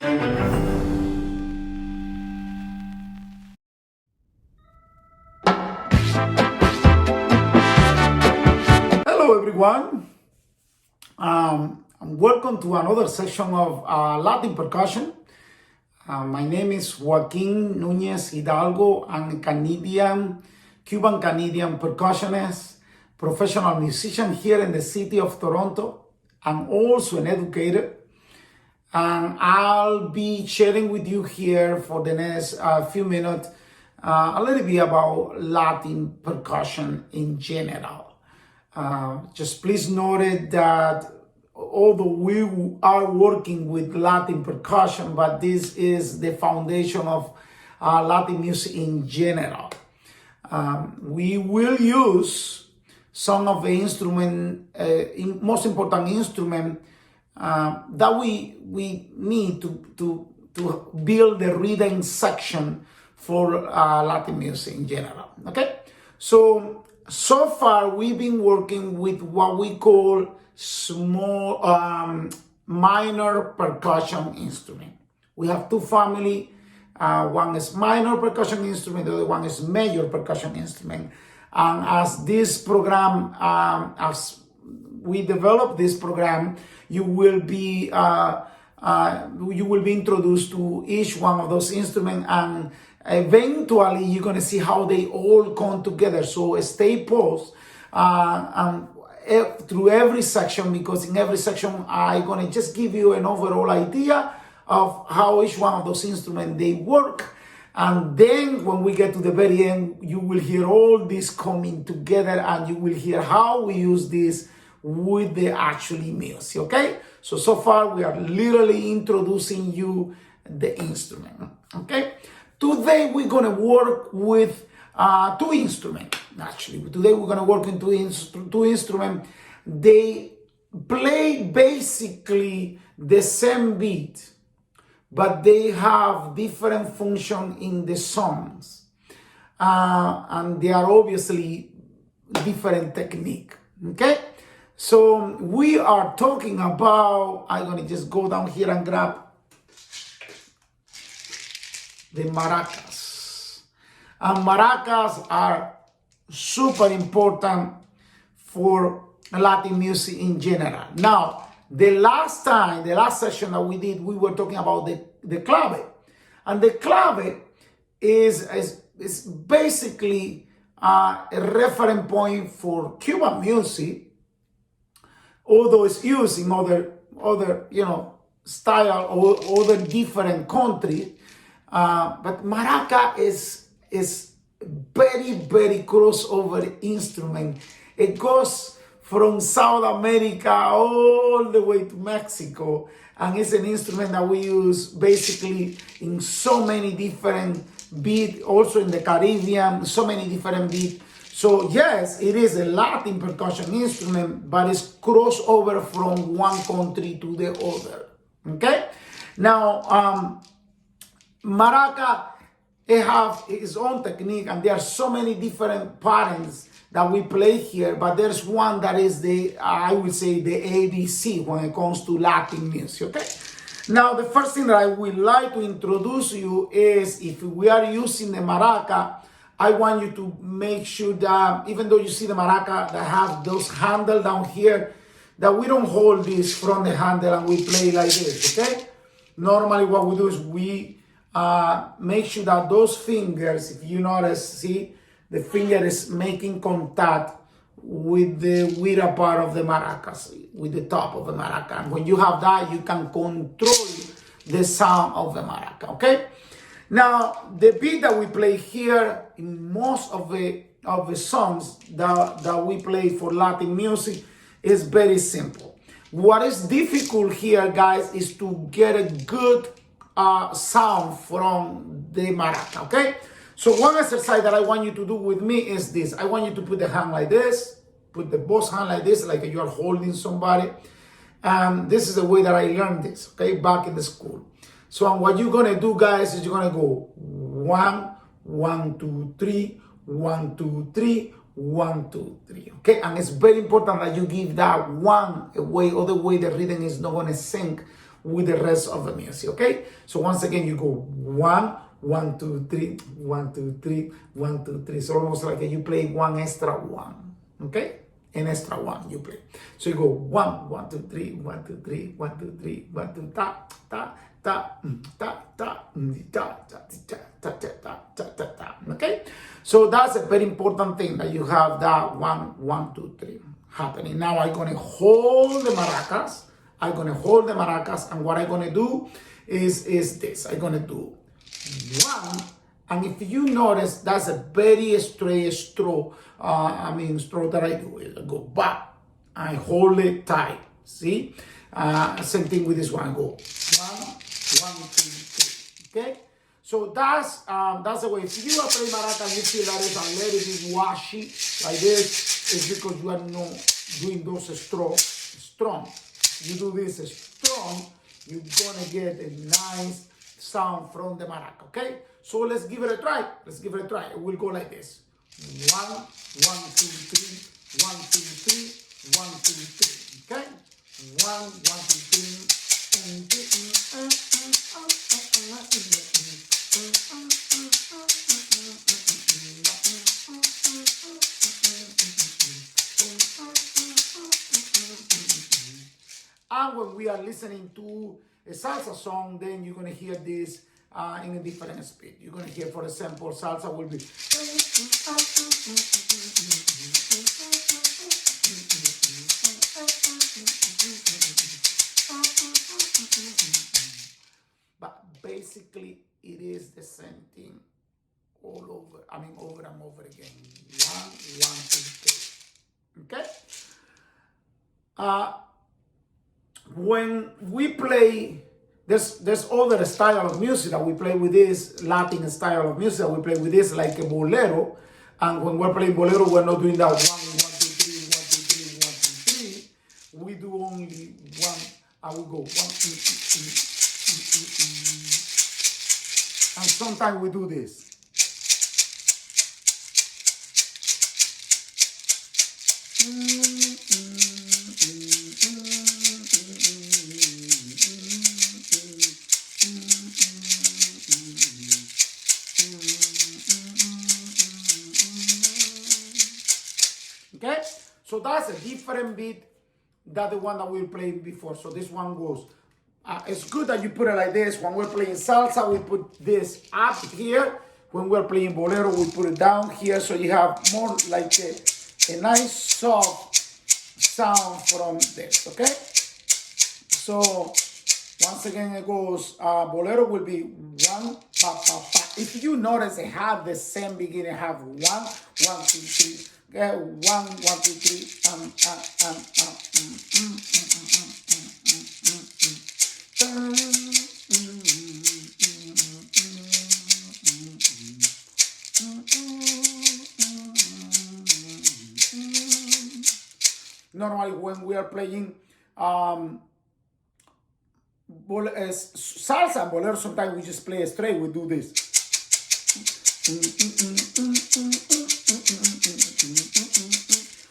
Hello everyone, and welcome to another session of Latin percussion. My name is Joaquín Núñez Hidalgo. I'm a Cuban-Canadian percussionist, professional musician here in the city of Toronto. I'm also an educator, and I'll be sharing with you here for the next few minutes a little bit about Latin percussion in general. Just please note that although we are working with Latin percussion, but this is the foundation of Latin music in general. We will use some of the most important instrument that we need to build the rhythm section for Latin music in general. Okay, so far we've been working with what we call small minor percussion instrument. We have two families. One is minor percussion instrument, the other one is major percussion instrument. And as this program, as we develop this program, you will be introduced to each one of those instruments, and eventually you're going to see how they all come together. So stay paused through every section, because in every section I'm going to just give you an overall idea of how each one of those instruments they work. And then when we get to the very end, you will hear all this coming together, and you will hear how we use this with the actually music. Okay, so far we are literally introducing you the instrument. Okay, today we're going to work with two instruments. Actually, today we're going to work in two instruments. They play basically the same beat, but they have different function in the songs, and they are obviously different technique. Okay, so we are talking about, I'm going to just go down here and grab the maracas. And maracas are super important for Latin music in general. Now, the last session that we did, we were talking about the clave. And the clave is basically a reference point for Cuban music, although it's used in other style or other different countries. But maraca is very, very crossover instrument. It goes from South America all the way to Mexico, and it's an instrument that we use basically in so many different beats, also in the Caribbean, so many different beats. So yes, it is a Latin percussion instrument, but it's crossover from one country to the other. Okay, now maraca, it have its own technique, and there are so many different patterns that we play here, but there's one that is I would say the ABC when it comes to Latin music. Okay, now the first thing that I would like to introduce you is, if we are using the maraca, I want you to make sure that even though you see the maraca that have those handle down here, that we don't hold this from the handle and we play like this. Okay, normally what we do is we make sure that those fingers, if you notice, see, the finger is making contact with the wira part of the maracas, with the top of the maraca. And when you have that, you can control the sound of the maraca. Okay, now the beat that we play here in most of the songs that we play for Latin music is very simple. What is difficult here, guys, is to get a good sound from the maraca. Okay, so one exercise that I want you to do with me is this. I want you to put the hand like this, put the both hand like this, like you are holding somebody. This is the way that I learned this, okay, back in the school. So what you're gonna do, guys, is you're gonna go 1, 1, 2, 3, 1, 2, 3, 1, 2, 3. Okay, and it's very important that you give that one away, other way the rhythm is not gonna sync with the rest of the music, okay? So once again, you go 1, 1, 2, 3, 1, 2, 3, 1, 2, 3. So almost like you play one extra one, okay? An extra one you play. So you go 1, 1, 2, 3, 1, 2, 3, 1, 2, 3, 1, 2, ta, ta, ta, ta, ta, ta, ta, ta, ta, ta, ta, ta. Okay? So that's a very important thing that you have that 1, 1, 2, 3 happening. Now I'm gonna hold the maracas. I'm gonna hold the maracas, and what I'm gonna do is this. I'm gonna do 1, and if you notice, that's a very straight stroke. Stroke that I do. I go back. I hold it tight. See? Same thing with this one. I go 1, 1, 2, 3. Okay? So that's the way. If you are playing maraca and you feel that it's a little bit washy like this, it's because you are not doing those strokes strong. You do this strong, you're gonna get a nice sound from the maraca. Okay? So let's give it a try. Let's give it a try. It will go like this. 1, 1, 2, 3, 1, 2, 3, 1, 2, 3. Okay? 1, 1, 2, 3. And when we are listening to a salsa song, then you're gonna hear this in a different speed. You're gonna hear, for example, salsa will be. But basically, it is the same thing all over. Over and over again. 1, 1, 2, 3. Okay? When we play, there's other style of music that we play with this, Latin style of music that we play with this, like a bolero. And when we're playing bolero, we're not doing that 1, 1, 2, 3, 1, 2, 3, 1, 2, 3. We do only 1, and we go 1, 2, 3. And sometimes we do this. Okay, so that's a different beat than the one that we played before. So this one goes, it's good that you put it like this. When we're playing salsa, we put this up here. When we're playing bolero, we put it down here. So you have more like a nice soft sound from this, okay? So once again, it goes, bolero will be 1, pa, pa, pa. If you notice, they have the same beginning, have 1, 1, 2, 3. 1, 1, 2, 3. Normally, when we are playing salsa and bolero, sometimes we just play straight. We do this.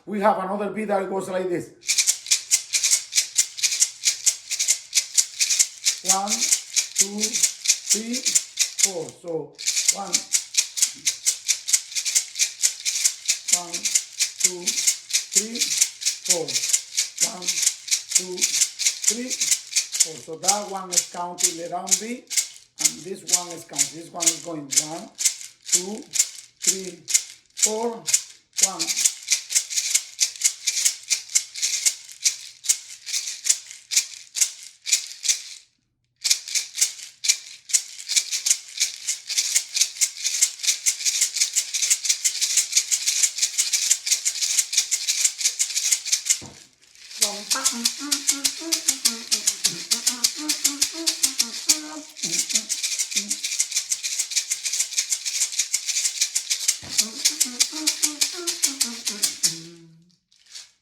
We have another beat that goes like this. 1, 2, 3, 4. So 1, 2, 3, 4. 1, 2, 3, 4. So that one is counting the down beat, and this one is counting. This one is going 1, 2, 3, 4, 1.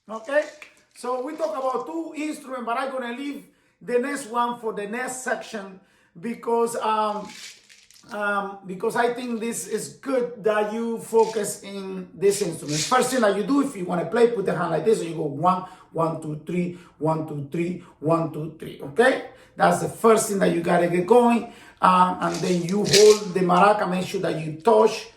Okay, so we talk about 2 instruments, but I'm gonna leave the next one for the next section because because I think this is good that you focus in this instrument. First thing that you do, if you want to play, put the hand like this, and you go 1, 1, 2, 3, 1, 2, 3, 1, 2, 3. Okay, that's the first thing that you gotta get going, and then you hold the maraca. Make sure that you touch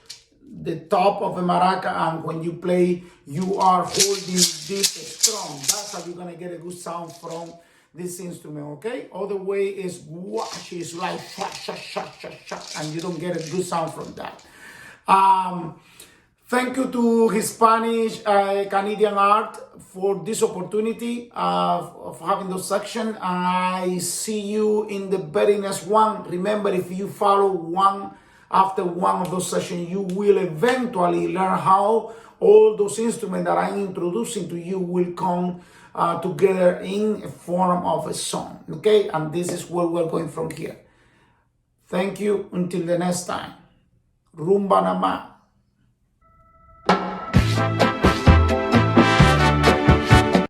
the top of the maraca, and when you play, you are holding this strong. That's how you're gonna get a good sound from this instrument, okay? Other way is wash, it's like shot, shot, shot, shot, shot, and you don't get a good sound from that. Thank you to Hispanic Canadian Art for this opportunity of having those sections. I see you in the very next one. Remember, if you follow one after one of those sessions, you will eventually learn how all those instruments that I'm introducing to you will come together in a form of a song, okay? And this is where we're going from here. Thank you. Until the next time. Rumba Nama.